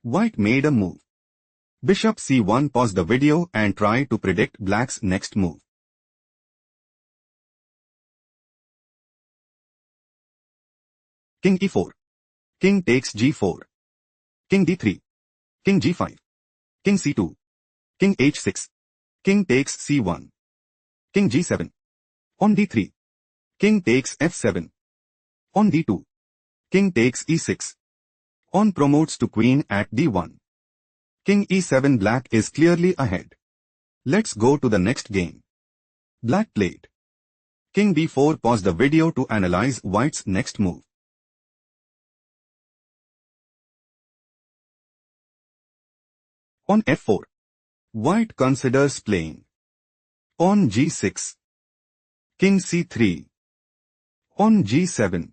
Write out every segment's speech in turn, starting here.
White made a move. Bishop c1. Pause the video and try to predict black's next move. King e4. King takes g4. King d3. King g5. King c2. King h6. King takes c1. King g7. On d3. King takes f7. On d2. King takes e6. On promotes to queen at d1. King e7. Black is clearly ahead. Let's go to the next game. Black played King b4. Pause the video to analyze white's next move. On f4. White considers playing. On g6. King c3. On g7.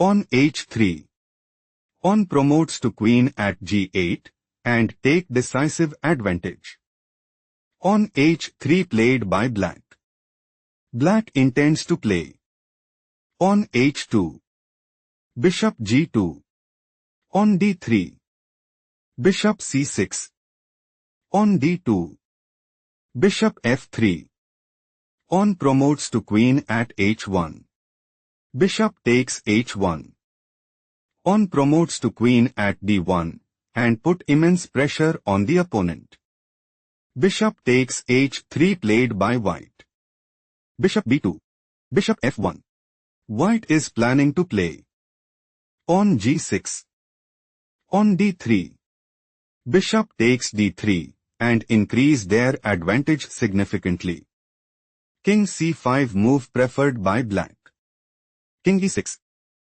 On h3. On promotes to queen at g8 and take decisive advantage. On h3 played by black. Black intends to play. On h2. Bishop g2. On d3. Bishop c6. On d2. Bishop f3. On promotes to queen at h1. Bishop takes h1. On promotes to queen at d1 and put immense pressure on the opponent. Bishop takes h3 played by white. Bishop b2. Bishop f1. White is planning to play. On g6. On d3. Bishop takes d3 and increase their advantage significantly. King c5 move preferred by black. King e6.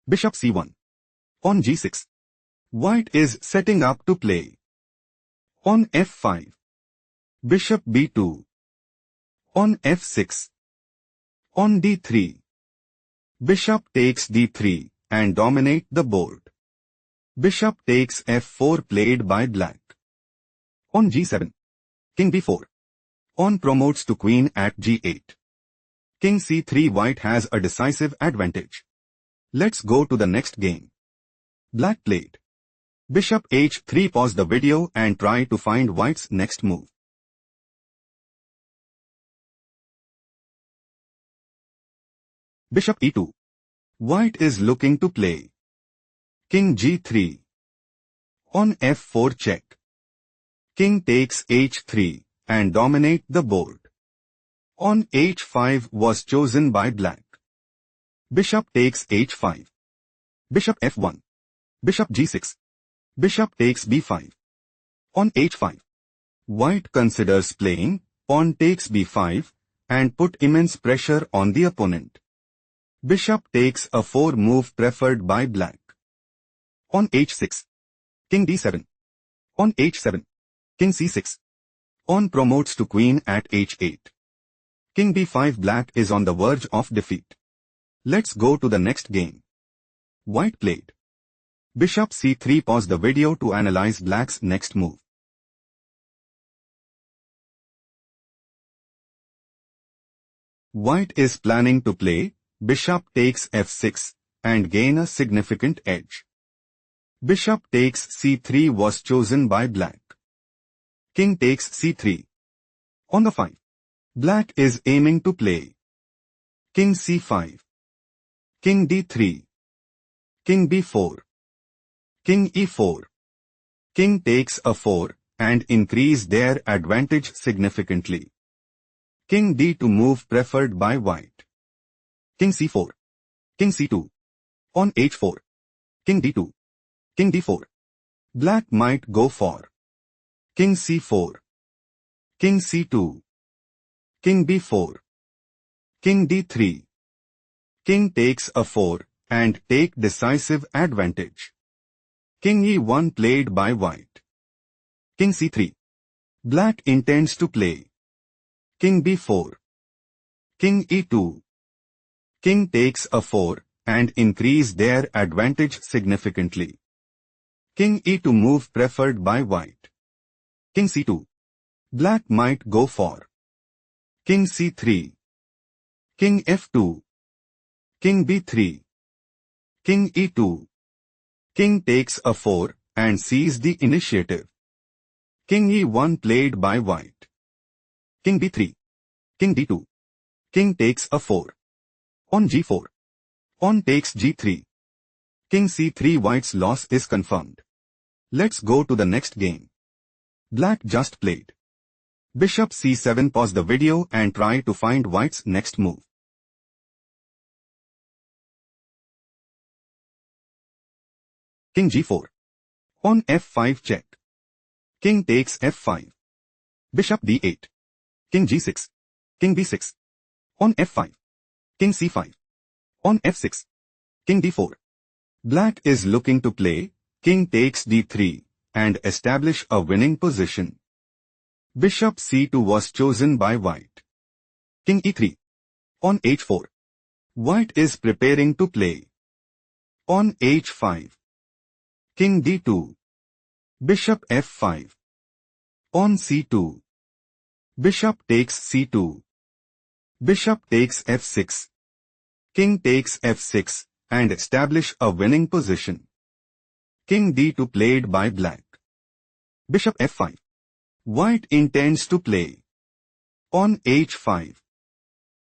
Bishop c1. On g6. White is setting up to play. On f5. Bishop b2. On f6. On d3. Bishop takes d3 and dominate the board. Bishop takes f4 played by black. On g7. King b4. On promotes to queen at g8. King c3. White has a decisive advantage. Let's go to the next game. Black played Bishop h3. Pause the video and try to find white's next move. Bishop e2. White is looking to play. King g3. On f4 check. King takes h3 and dominate the board. On h5 was chosen by black. Bishop takes h5. Bishop f1. Bishop g6. Bishop takes b5. On h5. White considers playing. Pawn takes b5 and put immense pressure on the opponent. Bishop takes a 4 move preferred by black. On h6. King d7. On h7. King c6. On promotes to queen at h8. King b5. Black is on the verge of defeat. Let's go to the next game. White played Bishop c3. Pause the video to analyze black's next move. White is planning to play Bishop takes f6 and gain a significant edge. Bishop takes c3 was chosen by black. King takes c3. On the 5. Black is aiming to play King c5. King d3. King b4. King e4. King takes a 4 and increase their advantage significantly. King d2 move preferred by white. King c4. King c2. On h4. King d2. King d4. Black might go for King c4. King c2. King b4. King d3. King takes a 4 and take decisive advantage. King e1 played by white. King c3. Black intends to play King b4. King e2. King takes a 4 and increase their advantage significantly. King e2 move preferred by white. King c2. Black might go for King c3. King f2. King b3. King e2. King takes a 4 and seize the initiative. King e1 played by white. King b3. King d2. King takes a 4. On g4. Pawn takes g3. King c3. White's loss is confirmed. Let's go to the next game. Black just played. Bishop c7. Pause the video and try to find white's next move. King g4. Pawn f5 check. King takes f5. Bishop d8. King g6. King b6. Pawn f5. King c5. Pawn f6. King d4. Black is looking to play king takes d3 and establish a winning position. Bishop c2 was chosen by white. King e3. Pawn h4. White is preparing to play. Pawn h5. King d2. Bishop f5. Pawn c2. Bishop takes c2. Bishop takes f6. King takes f6 and establish a winning position. King d2 played by black. Bishop f5. White intends to play. Pawn h5.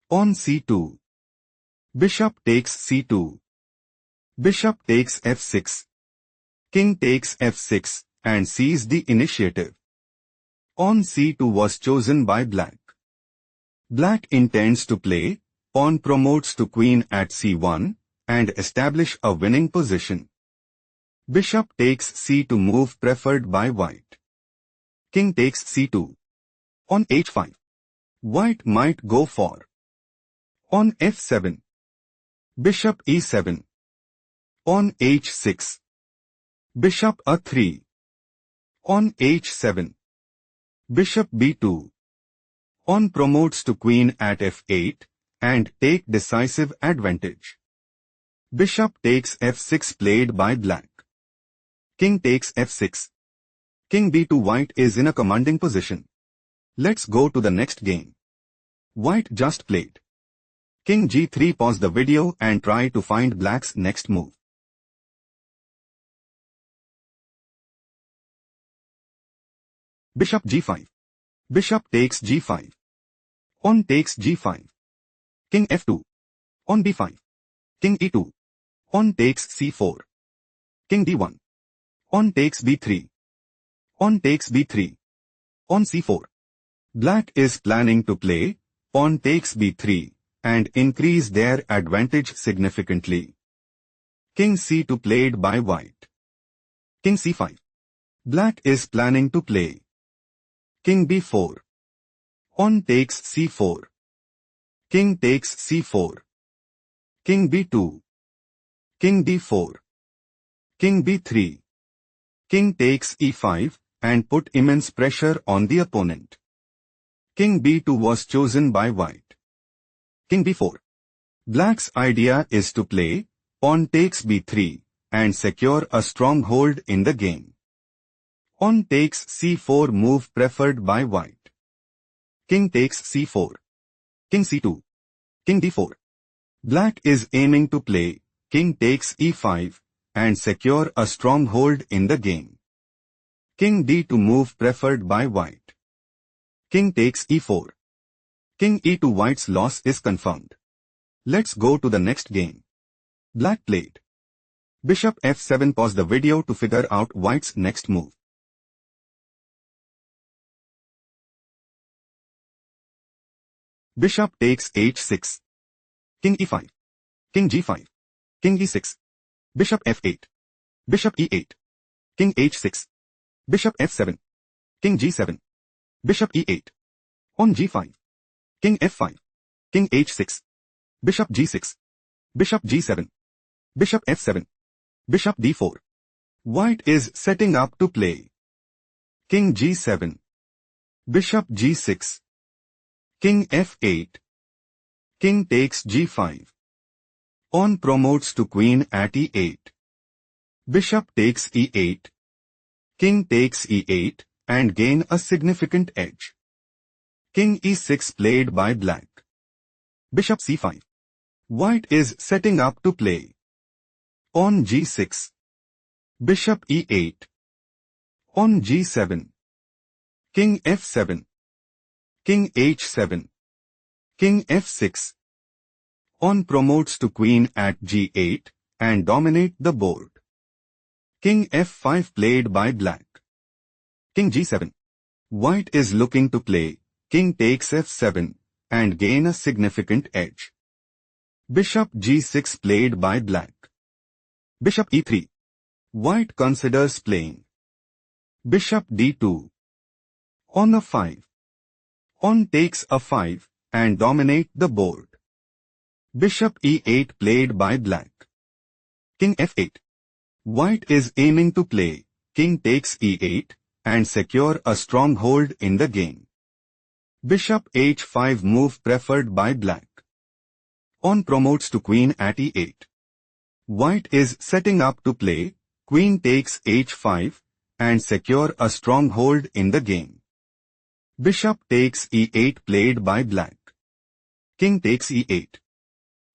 Pawn c2. Bishop takes c2. Bishop takes f6. King takes f6 and seize the initiative. Pawn c2 was chosen by black. Black intends to play. Pawn promotes to queen at c1 and establish a winning position. Bishop takes c2 move preferred by white. King takes c2. Pawn h5. White might go for pawn f7. Bishop e7. Pawn h6. Bishop a3. Pawn h7. Bishop b2. Pawn promotes to queen at f8 and take decisive advantage. Bishop takes f6 played by black. King takes f6. King b2. White is in a commanding position. Let's go to the next game. White just played. King g3. Pause the video and try to find black's next move. Bishop g5. Bishop takes g5. Pawn takes g5. King f2. Pawn b5. King e2. Pawn takes c4. King d1. Pawn takes b3. Pawn takes b3. Pawn c4. Black is planning to play pawn takes b3 and increase their advantage significantly. King c2 played by white. King c5. Black is planning to play king b4. Pawn takes c4. King takes c4. King b2. King d4. King b3. King takes e5 and put immense pressure on the opponent. King b2 was chosen by white. King b4. Black's idea is to play pawn takes b3 and secure a stronghold in the game. Pawn takes c4 move preferred by white. King takes c4. King c2. King d4. Black is aiming to play king takes e5 and secure a stronghold in the game. King d2 move preferred by white. King takes e4. King e2. White's loss is confirmed. Let's go to the next game. Black played. Bishop f7. Pause the video to figure out white's next move. Bishop takes h6. King e5. King g5. King e6. Bishop f8. Bishop e8. King h6. Bishop f7. King g7. Bishop e8. Pawn g5. King f5. King h6. Bishop g6. Bishop g7. Bishop f7. Bishop d4. White is setting up to play king g7. Bishop g6. King f8. King takes g5. Pawn promotes to queen at e8. Bishop takes e8. King takes e8 and gain a significant edge. King e6 played by black. Bishop c5. White is setting up to play pawn g6. Bishop e8. On G7. King F7. King H7. King F6. Pawn promotes to queen at G8 and dominate the board. King F5 played by black. King G7. White is looking to play king takes F7 and gain a significant edge. Bishop G6 played by black. Bishop E3. White considers playing. Bishop D2. On A5. Pawn takes A5 and dominate the board. Bishop E8 played by black. King F8. White is aiming to play king takes E8 and secure a stronghold in the game. Bishop H5 move preferred by black. Pawn promotes to queen at E8. White is setting up to play queen takes H5 and secure a stronghold in the game. Bishop takes E8 played by black. King takes E8.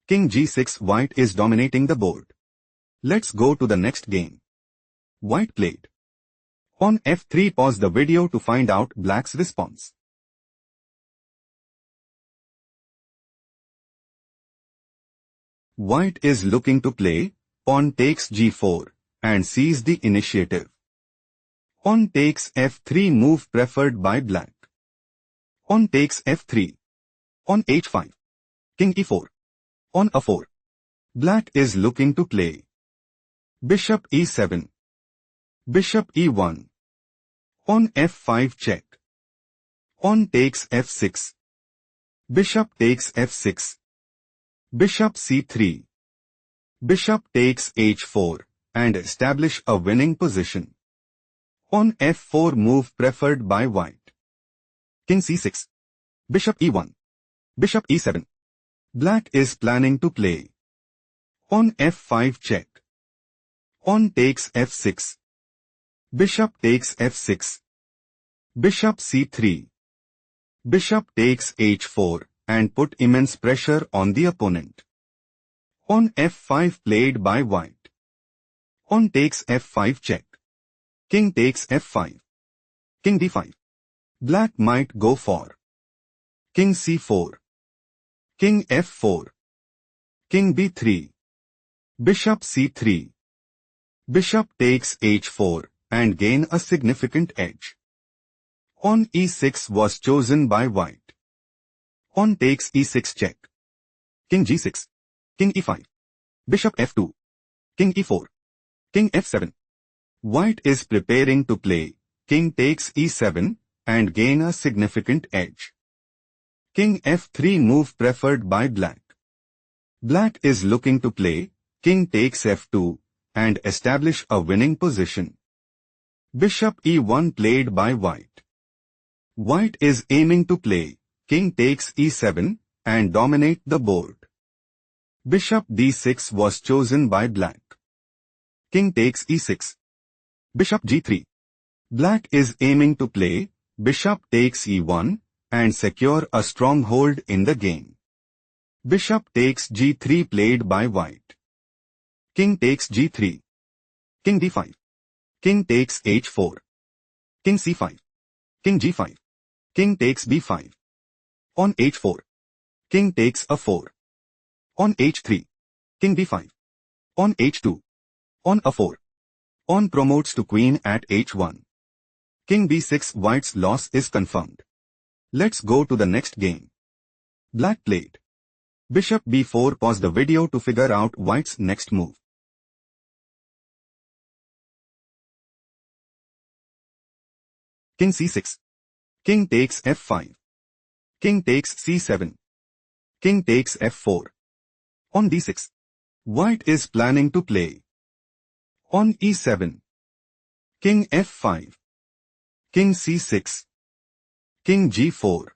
King G6. White is dominating the board. Let's go to the next game. White played. On F3. Pause the video to find out black's response. White is looking to play pawn takes G4 and seize the initiative. Pawn takes F3 move preferred by black. Pawn takes F3. On H5. King E4. On A4. Black is looking to play. Bishop E7. Bishop E1. On F5 check. Pawn takes F6. Bishop takes F6. Bishop C3. Bishop takes H4 and establish a winning position. On F4 move preferred by white. King C6. Bishop E1. Bishop E7. Black is planning to play. On F5 check. Pawn takes F6. Bishop takes F6. Bishop C3. Bishop takes H4 and put immense pressure on the opponent. On F5 played by white. Pawn takes F5 check. King takes F5. King D5. Black might go for King C4. King F4. King B3. Bishop C3. Bishop takes H4 and gain a significant edge. Pawn E6 was chosen by white. Pawn takes E6 check. King G6. King E5. Bishop F2. King E4. King F7. White is preparing to play king takes E7 and gain a significant edge. King F3 move preferred by black. Black is looking to play king takes F2 and establish a winning position. Bishop E1 played by white. White is aiming to play king takes E7 and dominate the board. Bishop D6 was chosen by black. King takes E6. Bishop G3. Black is aiming to play bishop takes E1 and secure a stronghold in the game. Bishop takes G3 played by white. King takes G3. King D5. King takes H4. King C5. King G5. King takes B5. On H4. King takes A4. On H3. King B5. On H2. On A4. Pawn promotes to queen at H1. King B6. White's loss is confirmed. Let's go to the next game. Black played. Bishop B4. Pause the video to figure out white's next move. King C6. King takes F5. King takes C7. King takes F4. On D6. White is planning to play. On E7. King F5. King C6. King G4.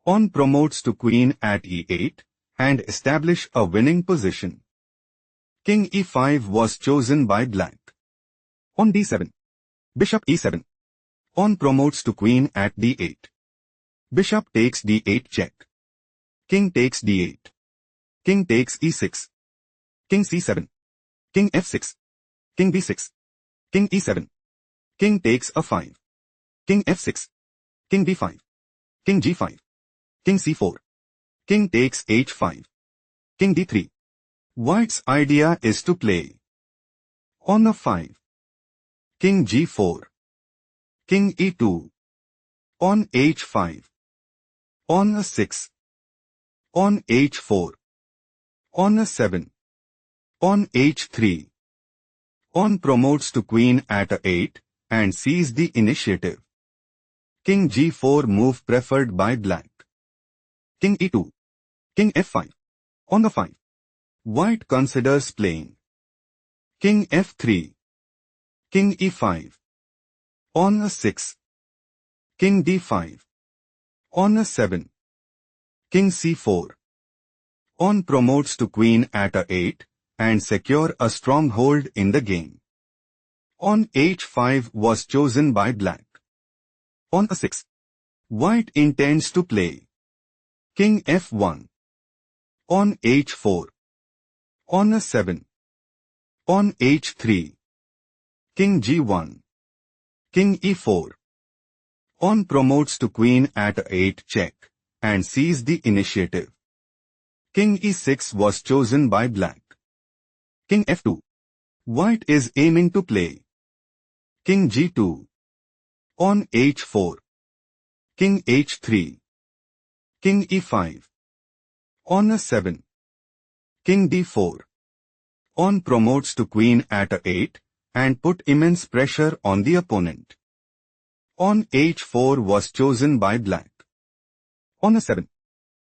Pawn promotes to queen at E8 and establish a winning position. King E5 was chosen by black. On D7. Bishop E7. Pawn promotes to queen at D8. Bishop takes D8 check. King takes D8. King takes E6. King C7. King F6. King B6. King E7. King takes a 5. King f6. King d5. King g5. King c4. King takes h5. King d3. White's idea is to play on the 5. King g4. King e2. On h5. On the 6. On h4. On the 7. On h3. On promotes to queen at a 8 and sees the initiative. King g4 move preferred by black. King e2. King f5. On the 5. White considers playing King f3. King e5. On the 6. King d5. On the 7. King c4. On promotes to queen at a 8 and secure a stronghold in the game. On h5 was chosen by black. On a 6. White intends to play King f1. On h4. On a 7. On h3. King g1. King e4. On promotes to queen at a 8 check and sees the initiative. King e6 was chosen by black. King f2. White is aiming to play King g2. On h4. King h3. King e5. On a 7. King d4. On promotes to queen at a 8 and put immense pressure on the opponent. On h4 was chosen by black. On a 7.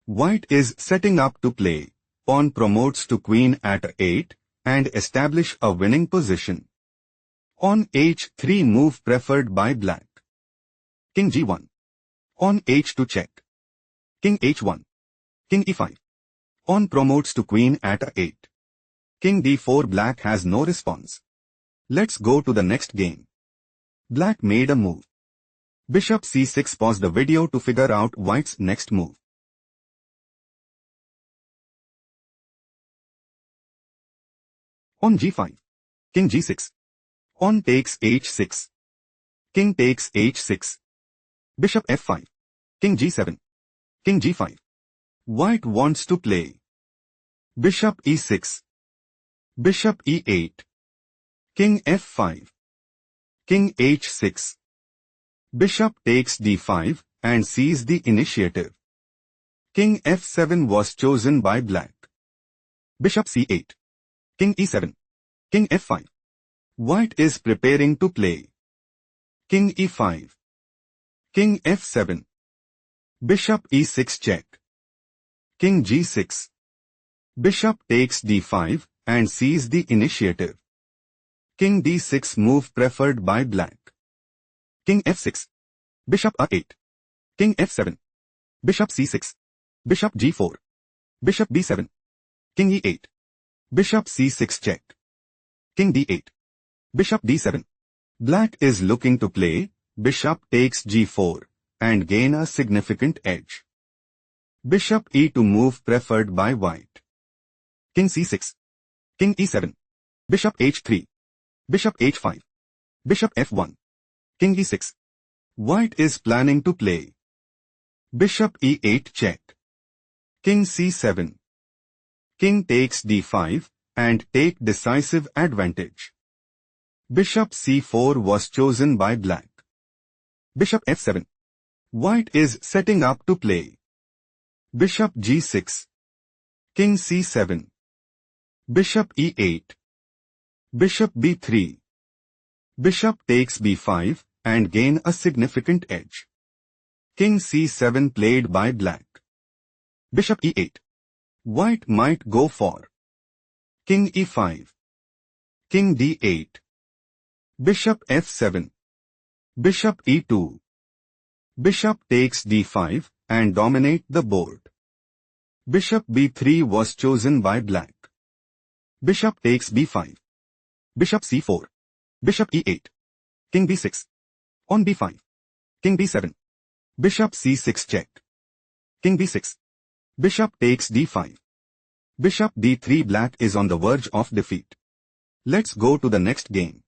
White is setting up to play pawn promotes to queen at a 8 and establish a winning position. On h3 move preferred by black. King g1. On h2 check. King h1. King e5. On promotes to queen at a 8. King d4. Black has no response. Let's go to the next game. Black made a move. Bishop c6. Pause the video to figure out white's next move. On g5. King g6. On takes h6. King takes h6. Bishop f5. King g7. King g5. White wants to play Bishop e6. Bishop e8. King f5. King h6. Bishop takes d5 and sees the initiative. King f7 was chosen by black. Bishop c8. King e7. King f5. White is preparing to play King e5. King f7. Bishop e6 check. King g6. Bishop takes d5 and sees the initiative. King d6 move preferred by black. King f6. Bishop a8. King f7. Bishop c6. Bishop g4. Bishop b7. King e8. Bishop c6 check. King d8. Bishop d7. Black is looking to play Bishop takes g4 and gain a significant edge. Bishop e2 move preferred by white. King c6. King e7. Bishop h3. Bishop h5. Bishop f1. King e6. White is planning to play Bishop e8 check. King c7. King takes d5 and take decisive advantage. Bishop c4 was chosen by black. Bishop f7. White is setting up to play Bishop g6. King c7. Bishop e8. Bishop b3. Bishop takes b5 and gain a significant edge. King c7 played by black. Bishop e8. White might go for King e5. King d8. Bishop f7. Bishop e2. Bishop takes d5 and dominate the board. Bishop b3 was chosen by black. Bishop takes b5. Bishop c4. Bishop e8. King b6. On b5. King b7. Bishop c6 check. King b6. Bishop takes d5. Bishop d3. Black is on the verge of defeat. Let's go to the next game.